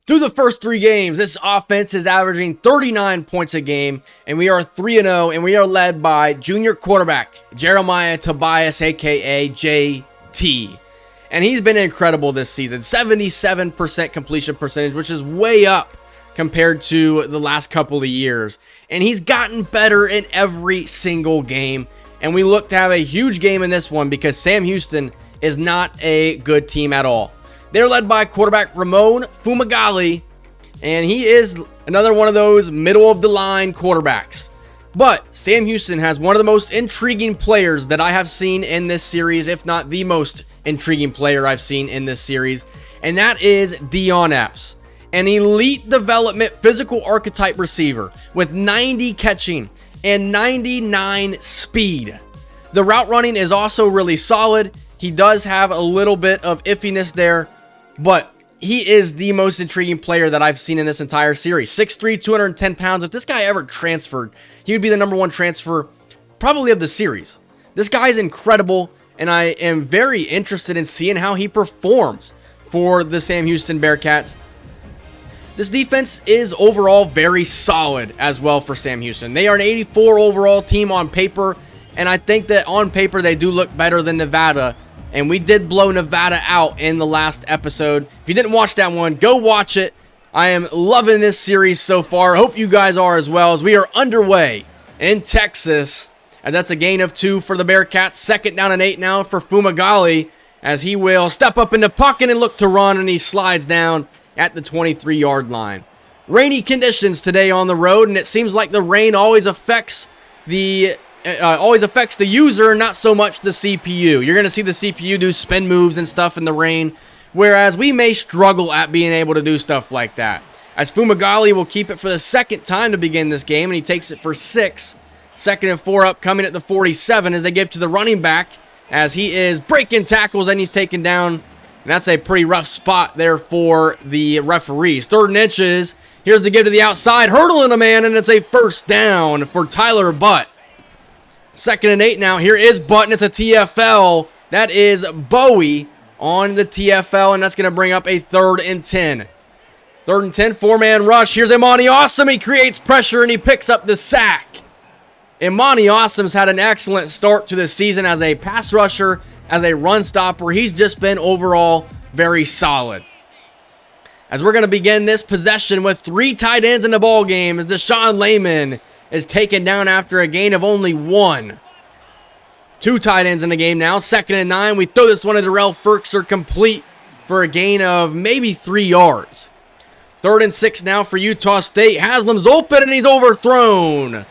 Through the first 3 games, this offense is averaging 39 points a game, and we are 3-0, and we are led by junior quarterback Jeremiah Tobias, aka JT. And he's been incredible this season. 77% completion percentage, which is way up compared to the last couple of years. And he's gotten better in every single game. And we look to have a huge game in this one because Sam Houston is not a good team at all. They're led by quarterback Ramon Fumagalli, and he is another one of those middle-of-the-line quarterbacks. But Sam Houston has one of the most intriguing players that I have seen in this series, if not the most intriguing player I've seen in this series, and that is Dion Epps, an elite development physical archetype receiver with 90 catching and 99 speed. The route running is also really solid. He does have a little bit of iffiness there, but he is the most intriguing player that I've seen in this entire series. 6'3", 210 pounds. If this guy ever transferred, he would be the #1 transfer probably of the series. This guy is incredible, and I am very interested in seeing how he performs for the Sam Houston Bearcats. This defense is overall very solid as well for Sam Houston. They are an 84 overall team on paper, and I think that on paper they do look better than Nevada. And we did blow Nevada out in the last episode. If you didn't watch that one, go watch it. I am loving this series so far. Hope you guys are as well, as we are underway in Texas. And that's a gain of 2 for the Bearcats. 2nd down and 8 now for Fumagalli, as he will step up in the pocket and look to run, and he slides down at the 23-yard line. Rainy conditions today on the road, and it seems like the rain always affects the user, not so much the CPU. You're going to see the CPU do spin moves and stuff in the rain, whereas we may struggle at being able to do stuff like that. As Fumagalli will keep it for the 2nd time to begin this game, and he takes it for 6. 2nd and 4 upcoming at the 47 as they give to the running back, as he is breaking tackles and he's taken down. And that's a pretty rough spot there for the referees. 3rd and inches. Here's the give to the outside, hurdling a man, and it's a 1st down for Tyler Butt. 2nd and 8 now. Here is Button. It's a TFL. That is Bowie on the TFL, and that's going to bring up a 3rd and 10. 3rd and 10, 4-man rush. Here's Imani Awesome. He creates pressure, and he picks up the sack. Imani Awesome's had an excellent start to the season as a pass rusher, as a run stopper. He's just been overall very solid. As we're going to begin this possession with 3 tight ends in the ball game, as Deshaun Lehman is taken down after a gain of only 1. 2 tight ends in the game now. 2nd and 9. We throw this one to Darrell Ferkser, complete for a gain of maybe 3 yards. 3rd and 6 now for Utah State. Haslam's open and he's overthrown.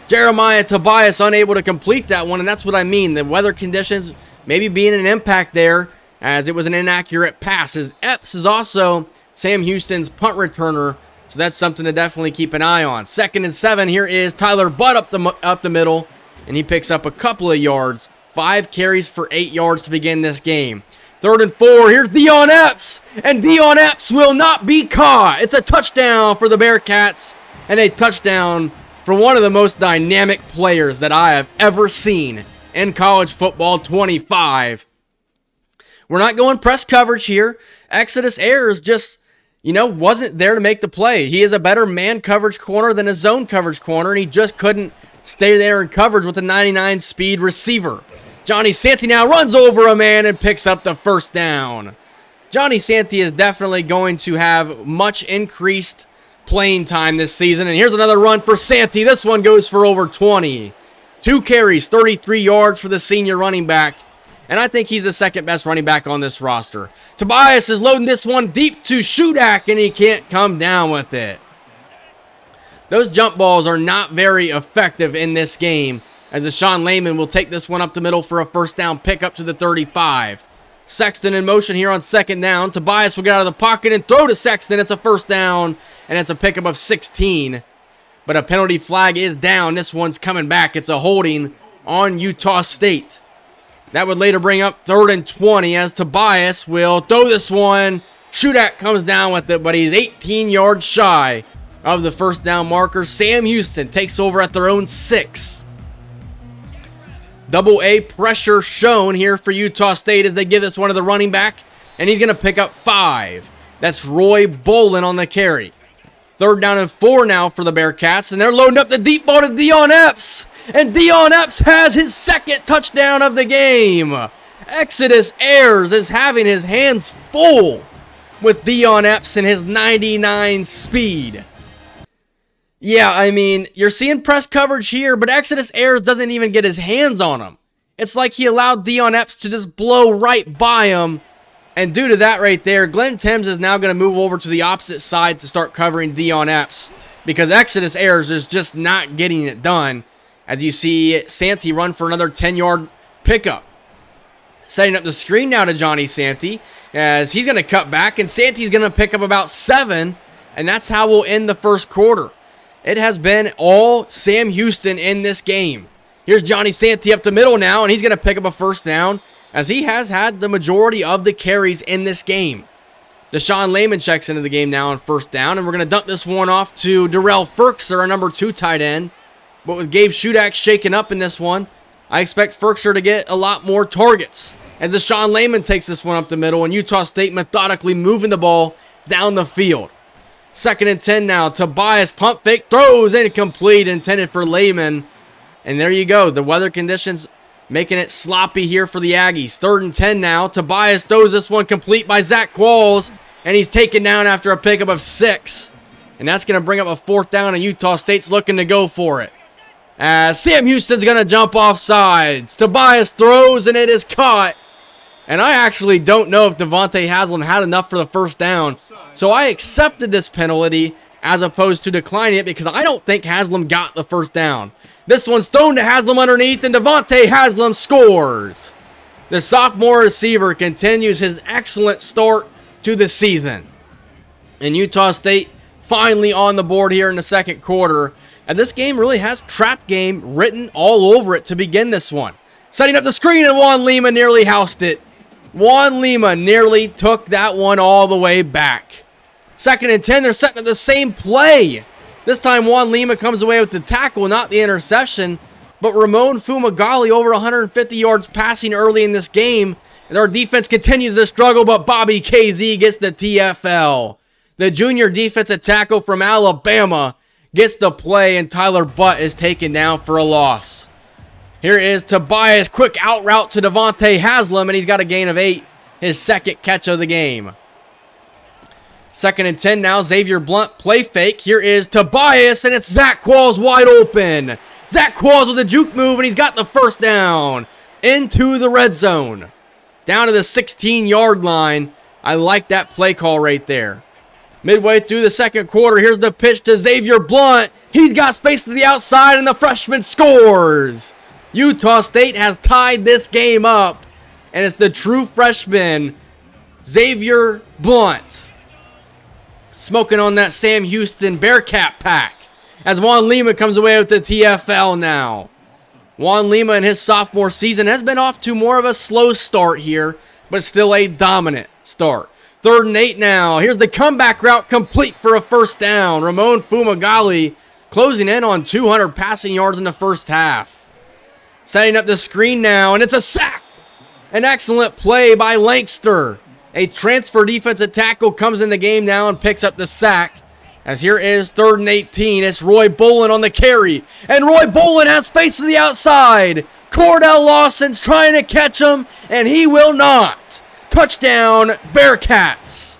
Jeremiah Tobias unable to complete that one, and that's what I mean. The weather conditions maybe being an impact there, as it was an inaccurate pass. As Epps is also Sam Houston's punt returner, so that's something to definitely keep an eye on. 2nd and 7. Here is Tyler Butt up the middle, and he picks up a couple of yards. 5 carries for 8 yards to begin this game. 3rd and 4. Here's Dion Epps, and Dion Epps will not be caught. It's a touchdown for the Bearcats, and a touchdown for one of the most dynamic players that I have ever seen in college football. 25. We're not going press coverage here. Exodus Ayers just, wasn't there to make the play. He is a better man coverage corner than a zone coverage corner, and he just couldn't stay there in coverage with a 99 speed receiver. Johnny Santee now runs over a man and picks up the 1st down. Johnny Santee is definitely going to have much increased playing time this season, and here's another run for Santee. This one goes for over 20. 2 carries, 33 yards for the senior running back. And I think he's the 2nd best running back on this roster. Tobias is loading this one deep to Shudak, and he can't come down with it. Those jump balls are not very effective in this game, as Deshaun Lehman will take this one up the middle for a 1st down pickup to the 35. Sexton in motion here on 2nd down. Tobias will get out of the pocket and throw to Sexton. It's a 1st down, and it's a pickup of 16. But a penalty flag is down. This one's coming back. It's a holding on Utah State. That would later bring up 3rd and 20 as Tobias will throw this one. Shudak comes down with it, but he's 18 yards shy of the 1st down marker. Sam Houston takes over at their own 6. Double A pressure shown here for Utah State as they give this one to the running back, and he's going to pick up 5. That's Roy Bolin on the carry. 3rd down and 4 now for the Bearcats, and they're loading up the deep ball to Dion Epps. And Dion Epps has his 2nd touchdown of the game. Exodus Ayers is having his hands full with Dion Epps and his 99 speed. Yeah, I mean, you're seeing press coverage here, but Exodus Ayers doesn't even get his hands on him. It's like he allowed Dion Epps to just blow right by him. And due to that right there, Glenn Timms is now going to move over to the opposite side to start covering Dion Epps, because Exodus Ayers is just not getting it done. As you see Santee run for another 10-yard pickup. Setting up the screen now to Johnny Santee, as he's going to cut back, and Santee's going to pick up about 7, and that's how we'll end the first quarter. It has been all Sam Houston in this game. Here's Johnny Santee up the middle now, and he's going to pick up a 1st down, as he has had the majority of the carries in this game. Deshaun Layman checks into the game now on 1st down, and we're going to dump this one off to Darrell Ferkser, our number 2 tight end. But with Gabe Shudak shaken up in this one, I expect Ferkser to get a lot more targets, as Deshaun Layman takes this one up the middle, and Utah State methodically moving the ball down the field. 2nd and 10 now. Tobias pump fake, throws incomplete, intended for Layman. And there you go. The weather conditions making it sloppy here for the Aggies. 3rd and 10 now. Tobias throws this one complete by Zach Qualls, and he's taken down after a pickup of 6. And that's going to bring up a 4th down, and Utah State's looking to go for it. As Sam Houston's going to jump off sides. Tobias throws, and it is caught. And I actually don't know if Devontae Haslam had enough for the 1st down. So I accepted this penalty as opposed to declining it, because I don't think Haslam got the 1st down. This one's thrown to Haslam underneath, and Devontae Haslam scores. The sophomore receiver continues his excellent start to the season. And Utah State finally on the board here in the 2nd quarter. And this game really has trap game written all over it to begin this one. Setting up the screen, and Juan Lima nearly housed it. Juan Lima nearly took that one all the way back. 2nd and 10, they're setting up the same play. This time Juan Lima comes away with the tackle, not the interception. But Ramon Fumagalli over 150 yards passing early in this game. And our defense continues to struggle, but Bobby KZ gets the TFL. The junior defensive tackle from Alabama gets the play, and Tyler Butt is taken down for a loss. Here is Tobias, quick out route to Devontae Haslam, and he's got a gain of 8, his 2nd catch of the game. 2nd and 10 now, Xavier Blunt play fake. Here is Tobias, and it's Zach Qualls wide open. Zach Qualls with a juke move, and he's got the 1st down into the red zone. Down to the 16-yard line. I like that play call right there. Midway through the 2nd quarter, here's the pitch to Xavier Blunt. He's got space to the outside, and the freshman scores. Utah State has tied this game up, and it's the true freshman, Xavier Blunt, smoking on that Sam Houston Bearcat pack, as Juan Lima comes away with the TFL now. Juan Lima in his sophomore season has been off to more of a slow start here, but still a dominant start. 3rd and 8 now. Here's the comeback route, complete for a 1st down. Ramon Fumagalli closing in on 200 passing yards in the 1st half. Setting up the screen now, and it's a sack. An excellent play by Lankster. A transfer defensive tackle comes in the game now and picks up the sack. As here is 3rd and 18. It's Roy Bolin on the carry. And Roy Bolin has space to the outside. Cordell Lawson's trying to catch him, and he will not. Touchdown, Bearcats.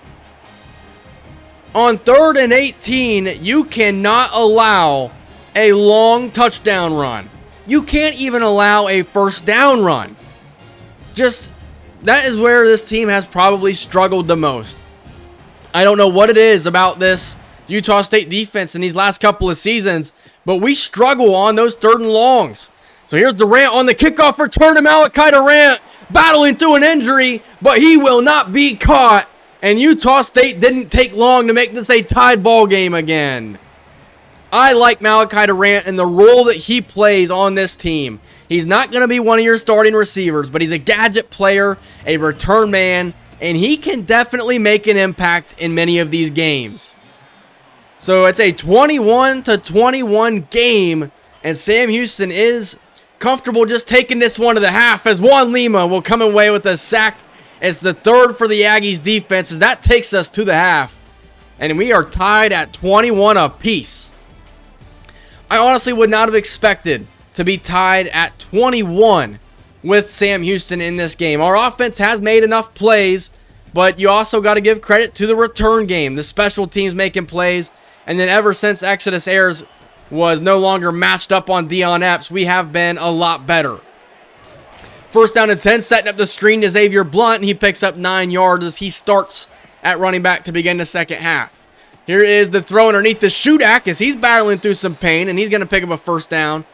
On 3rd and 18, you cannot allow a long touchdown run. You can't even allow a 1st down run. That is where this team has probably struggled the most. I don't know what it is about this Utah State defense in these last couple of seasons, but we struggle on those 3rd and longs. So here's Durant on the kickoff return to Malachi Durant, battling through an injury, but he will not be caught. And Utah State didn't take long to make this a tied ball game again. I like Malachi Durant and the role that he plays on this team. He's not going to be one of your starting receivers, but he's a gadget player, a return man, and he can definitely make an impact in many of these games. So it's a 21-21 game, and Sam Houston is comfortable just taking this one to the half, as Juan Lima will come away with a sack It's the third for the Aggies defense as that takes us to the half. And we are tied at 21 apiece. I honestly would not have expected to be tied at 21 with Sam Houston in this game. Our offense has made enough plays, but you also got to give credit to the return game, the special teams making plays. And then ever since Exodus Ayers was no longer matched up on Dion Epps, we have been a lot better. First down and 10, setting up the screen to Xavier Blunt. And he picks up 9 yards as he starts at running back to begin the second half. Here is the throw underneath the Shudak as he's battling through some pain, and he's going to pick up a first down.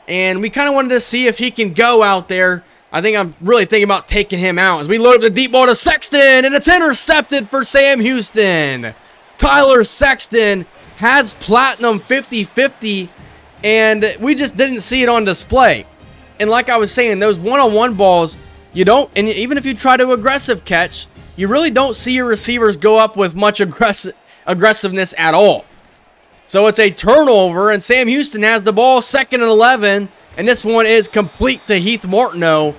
And we kind of wanted to see if he can go out there. I think I'm really thinking about taking him out as we load up the deep ball to Sexton, and it's intercepted for Sam Houston. Tyler Sexton has platinum 50-50, and we just didn't see it on display. And like I was saying, those one-on-one balls, you don't, and even if you try to aggressive catch, you really don't see your receivers go up with much aggressiveness at all. So it's a turnover, and Sam Houston has the ball, 2nd and 11, and this one is complete to Heath Martineau.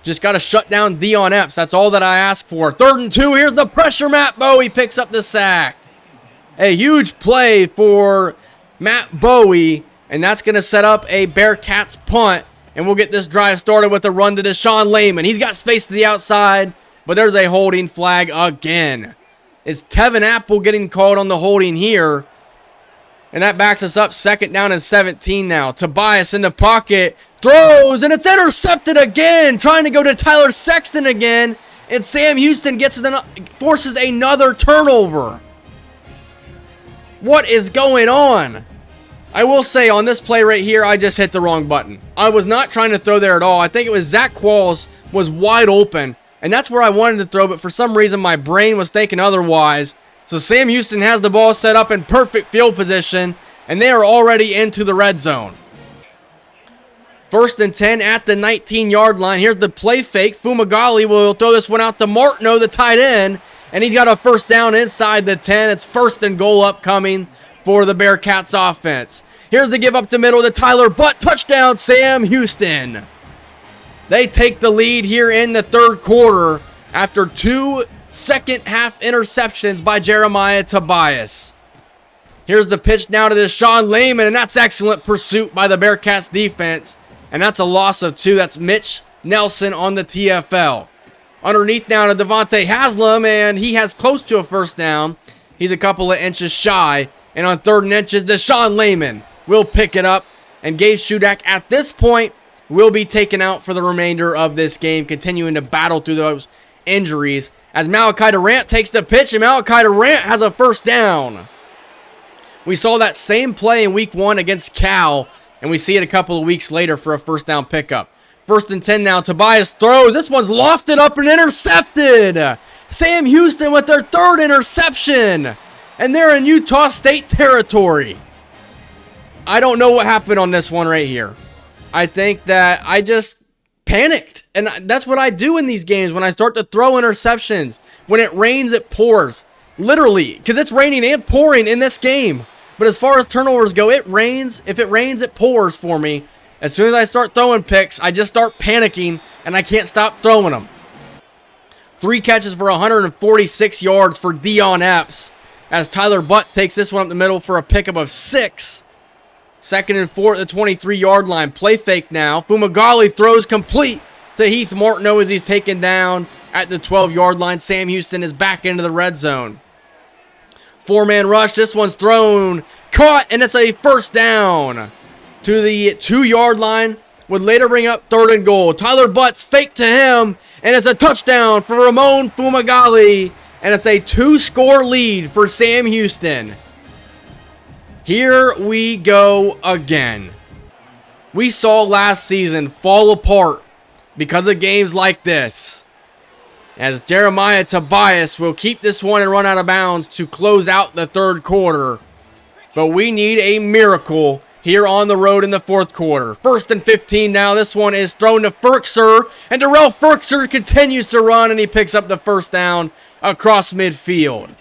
Just got to shut down Dion Epps. That's all that I ask for. 3rd and 2, here's the pressure. Matt Bowie picks up the sack. A huge play for Matt Bowie, and that's going to set up a Bearcats punt, and we'll get this drive started with a run to Deshaun Layman. He's got space to the outside, but there's a holding flag again. It's Tevin Apple getting called on the holding here. And that backs us up 2nd down and 17 now. Tobias in the pocket, throws, and it's intercepted again. Trying to go to Tyler Sexton again. And Sam Houston forces another turnover. What is going on? I will say on this play right here, I just hit the wrong button. I was not trying to throw there at all. I think it was Zach Qualls was wide open. And that's where I wanted to throw, but for some reason my brain was thinking otherwise. So Sam Houston has the ball set up in perfect field position, and they are already into the red zone. 1st and 10 at the 19-yard line. Here's the play fake. Fumagalli will throw this one out to Martineau, the tight end, and he's got a first down inside the 10. It's 1st and goal upcoming for the Bearcats offense. Here's the give up the middle to Tyler Butt. Touchdown, Sam Houston. They take the lead here in the 3rd quarter after 2 second-half interceptions by Jeremiah Tobias. Here's the pitch now to Deshaun Layman, and that's excellent pursuit by the Bearcats defense. And that's a loss of 2. That's Mitch Nelson on the TFL. Underneath now to Devontae Haslam, and he has close to a first down. He's a couple of inches shy. And on 3rd and inches, Deshaun Layman will pick it up. And Gabe Shudak at this point will be taken out for the remainder of this game, continuing to battle through those injuries. As Malachi Durant takes the pitch, and Malachi Durant has a first down. We saw that same play in week 1 against Cal, and we see it a couple of weeks later for a first down pickup. 1st and 10 now, Tobias throws. This one's lofted up and intercepted. Sam Houston with their 3rd interception, and they're in Utah State territory. I don't know what happened on this one right here. I think that I just panicked. And that's what I do in these games when I start to throw interceptions. When it rains, it pours. Literally, because it's raining and pouring in this game. But as far as turnovers go, it rains. If it rains, it pours for me. As soon as I start throwing picks, I just start panicking, and I can't stop throwing them. 3 catches for 146 yards for Dion Epps, as Tyler Butt takes this one up the middle for a pickup of 6. 2nd and 4 at the 23-yard line. Play fake now. Fumagalli throws complete to Heath Martineau as he's taken down at the 12-yard line. Sam Houston is back into the red zone. 4-man rush. This one's thrown, caught, and it's a first down to the 2-yard line. Would later bring up 3rd and goal. Tyler Butt's fake to him, and it's a touchdown for Ramon Fumagalli, and it's a 2-score lead for Sam Houston. Here we go again. We saw last season fall apart because of games like this, as Jeremiah Tobias will keep this one and run out of bounds to close out the 3rd quarter. But we need a miracle here on the road in the 4th quarter. 1st and 15 now. This one is thrown to Ferkser, and Darrell Ferkser continues to run, and he picks up the first down across midfield.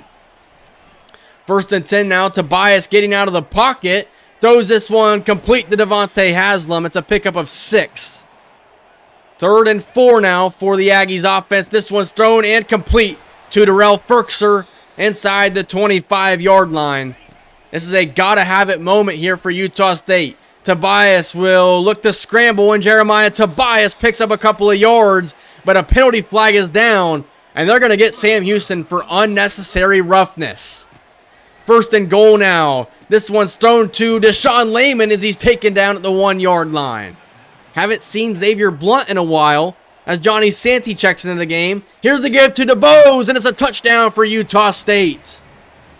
1st and 10 now. Tobias getting out of the pocket. Throws this one complete to Devontae Haslam. It's a pickup of 6. 3rd and 4 now for the Aggies offense. This one's thrown and complete to Darrell Ferkser inside the 25-yard line. This is a gotta-have-it moment here for Utah State. Tobias will look to scramble, and Jeremiah Tobias picks up a couple of yards, but a penalty flag is down, and they're going to get Sam Houston for unnecessary roughness. 1st and goal now. This one's thrown to Deshaun Layman as he's taken down at the 1-yard line. Haven't seen Xavier Blunt in a while as Johnny Santee checks into the game. Here's the give to DeBose, and it's a touchdown for Utah State.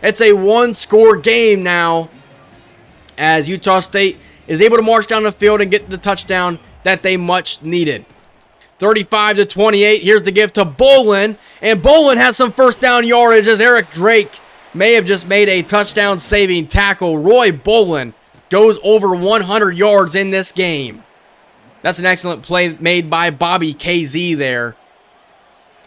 It's a 1-score game now as Utah State is able to march down the field and get the touchdown that they much needed. 35-28. Here's the give to Bolin, and Bolin has some first down yardage as Eric Drake may have just made a touchdown-saving tackle. Roy Bolin goes over 100 yards in this game. That's an excellent play made by Bobby KZ there.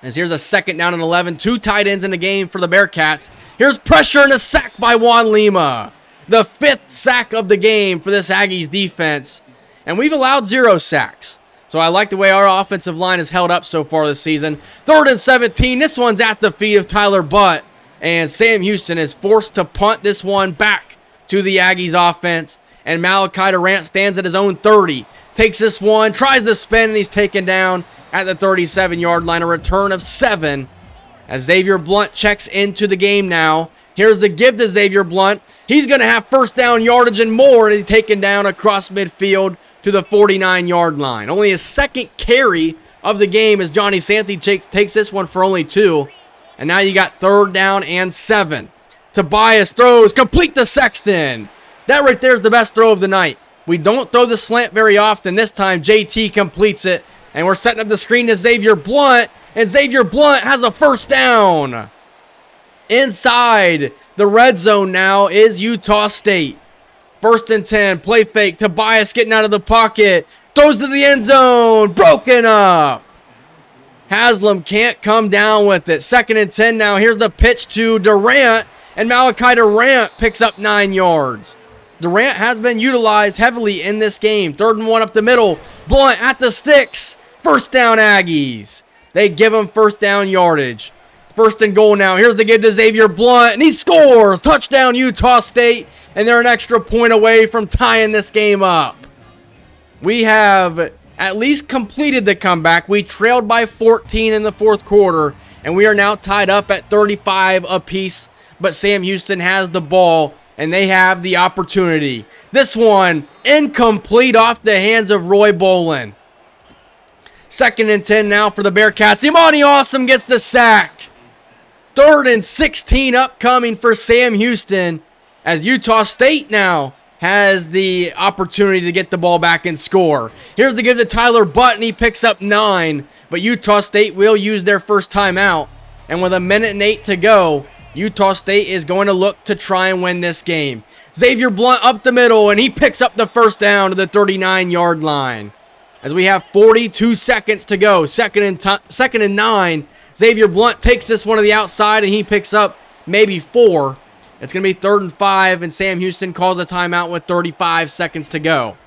As here's a 2nd down and 11. 2 tight ends in the game for the Bearcats. Here's pressure and a sack by Juan Lima. The 5th sack of the game for this Aggies defense. And we've allowed 0 sacks. So I like the way our offensive line has held up so far this season. 3rd and 17. This one's at the feet of Tyler Butt. And Sam Houston is forced to punt this one back to the Aggies offense. And Malachi Durant stands at his own 30. Takes this one, tries to spin, and he's taken down at the 37-yard line. A return of 7 as Xavier Blunt checks into the game now. Here's the give to Xavier Blunt. He's going to have first down yardage and more, and he's taken down across midfield to the 49-yard line. Only his 2nd carry of the game as Johnny Santee takes this one for only 2. And now you got 3rd down and 7. Tobias throws, complete to Sexton. That right there is the best throw of the night. We don't throw the slant very often. This time, JT completes it. And we're setting up the screen to Xavier Blunt. And Xavier Blunt has a first down. Inside the red zone now is Utah State. 1st and 10. Play fake. Tobias getting out of the pocket. Throws to the end zone. Broken up. Haslam can't come down with it. 2nd and 10 now. Here's the pitch to Durant. And Malachi Durant picks up 9 yards. Durant has been utilized heavily in this game. 3rd and 1 up the middle. Blunt at the sticks. First down Aggies. They give him first down yardage. 1st and goal now. Here's the give to Xavier Blunt, and he scores. Touchdown Utah State, and they're an extra point away from tying this game up. We have at least completed the comeback. We trailed by 14 in the 4th quarter, and we are now tied up at 35 apiece. But Sam Houston has the ball, and they have the opportunity. This one incomplete off the hands of Roy Bolin. 2nd and 10 now for the Bearcats. Imani Awesome gets the sack. 3rd and 16 upcoming for Sam Houston as Utah State now has the opportunity to get the ball back and score. Here's the give to Tyler Butt, and he picks up 9. But Utah State will use their first timeout. And with 1:08 to go, Utah State is going to look to try and win this game. Xavier Blunt up the middle, and he picks up the first down to the 39-yard line. As we have 42 seconds to go, 2nd and 9. Xavier Blunt takes this one to the outside, and he picks up maybe 4. It's going to be 3rd and 5, and Sam Houston calls a timeout with 35 seconds to go.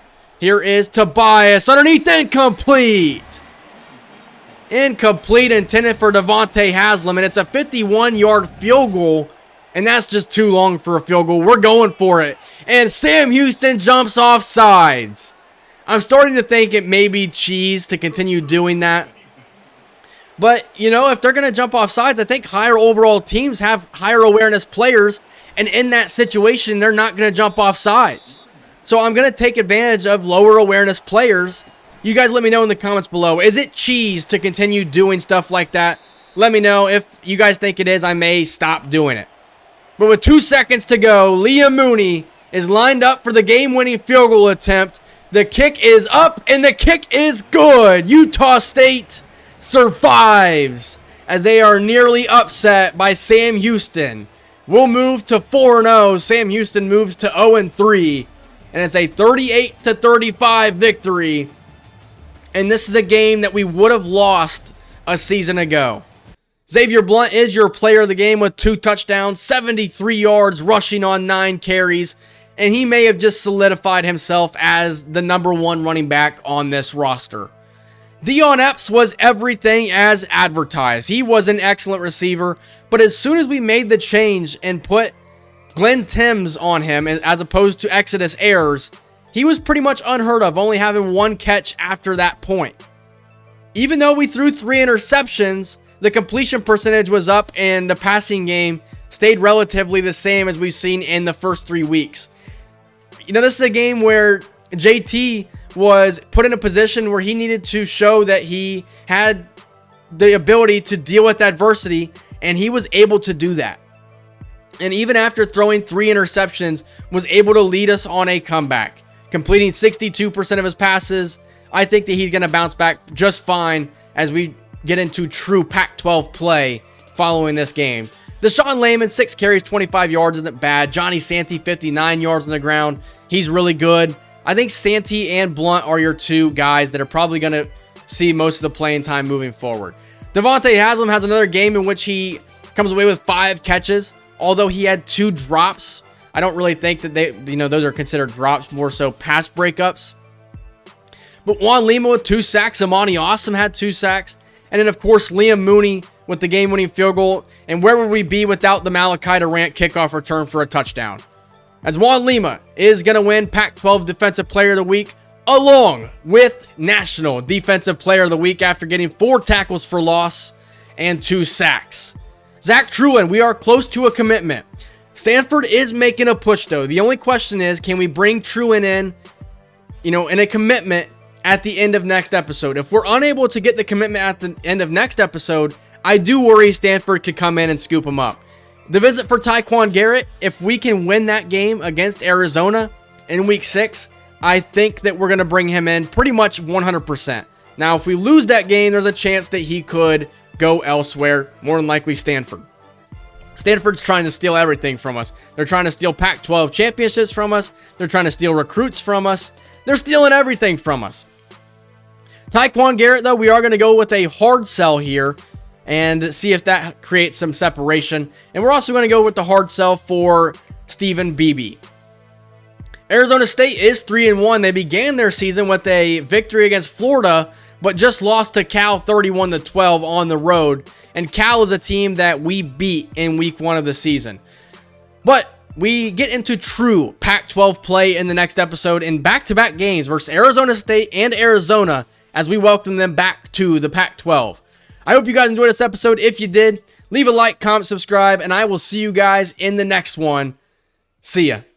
Here is Tobias underneath, incomplete. Incomplete, intended for Devontae Haslam, and it's a 51-yard field goal, and that's just too long for a field goal. We're going for it, and Sam Houston jumps off sides. I'm starting to think it may be cheese to continue doing that. But, you know, if they're going to jump off sides, I think higher overall teams have higher awareness players, and in that situation, they're not going to jump off sides. So I'm going to take advantage of lower awareness players. You guys let me know in the comments below. Is it cheese to continue doing stuff like that? Let me know. If you guys think it is, I may stop doing it. But with 2 seconds to go, Liam Mooney is lined up for the game-winning field goal attempt. The kick is up, and the kick is good. Utah State survives as they are nearly upset by Sam Houston. We'll move to 4-0. Sam Houston moves to 0-3, and it's a 38-35 victory. And this is a game that we would have lost a season ago. Xavier Blunt is your player of the game with 2 touchdowns, 73 yards, rushing on 9 carries. And he may have just solidified himself as the #1 running back on this roster. Dion Epps was everything as advertised. He was an excellent receiver, but as soon as we made the change and put Glenn Timms on him as opposed to Exodus Ayers, he was pretty much unheard of, only having one catch after that point. Even though we threw 3 interceptions, the completion percentage was up and the passing game stayed relatively the same as we've seen in the first 3 weeks. This is a game where JT was put in a position where he needed to show that he had the ability to deal with adversity, and he was able to do that. And even after throwing 3 interceptions, was able to lead us on a comeback, completing 62% of his passes. I think that he's going to bounce back just fine as we get into true Pac-12 play following this game. Deshaun Layman, 6 carries, 25 yards isn't bad. Johnny Santee, 59 yards on the ground. He's really good. I think Santee and Blunt are your 2 guys that are probably going to see most of the playing time moving forward. Devontae Haslam has another game in which he comes away with 5 catches, although he had 2 drops. I don't really think that those are considered drops, more so pass breakups. But Juan Lima with 2 sacks. Amani Awesome had 2 sacks. And then, of course, Liam Mooney with the game-winning field goal. And where would we be without the Malachi Durant kickoff return for a touchdown? As Juan Lima is going to win Pac-12 Defensive Player of the Week, along with National Defensive Player of the Week after getting 4 tackles for loss and 2 sacks. Zach Trulin, we are close to a commitment. Stanford is making a push, though. The only question is, can we bring Trulin in a commitment at the end of next episode? If we're unable to get the commitment at the end of next episode, I do worry Stanford could come in and scoop him up. The visit for Tyquan Garrett, if we can win that game against Arizona in week 6, I think that we're going to bring him in pretty much 100%. Now, if we lose that game, there's a chance that he could go elsewhere, more than likely Stanford. Stanford's trying to steal everything from us. They're trying to steal Pac-12 championships from us. They're trying to steal recruits from us. They're stealing everything from us. Tyquan Garrett, though, we are going to go with a hard sell here and see if that creates some separation. And we're also going to go with the hard sell for Stephen Beebe. Arizona State is 3-1. They began their season with a victory against Florida, but just lost to Cal 31-12 on the road. And Cal is a team that we beat in week 1 of the season. But we get into true Pac-12 play in the next episode in back-to-back games versus Arizona State and Arizona as we welcome them back to the Pac-12. I hope you guys enjoyed this episode. If you did, leave a like, comment, subscribe, and I will see you guys in the next one. See ya.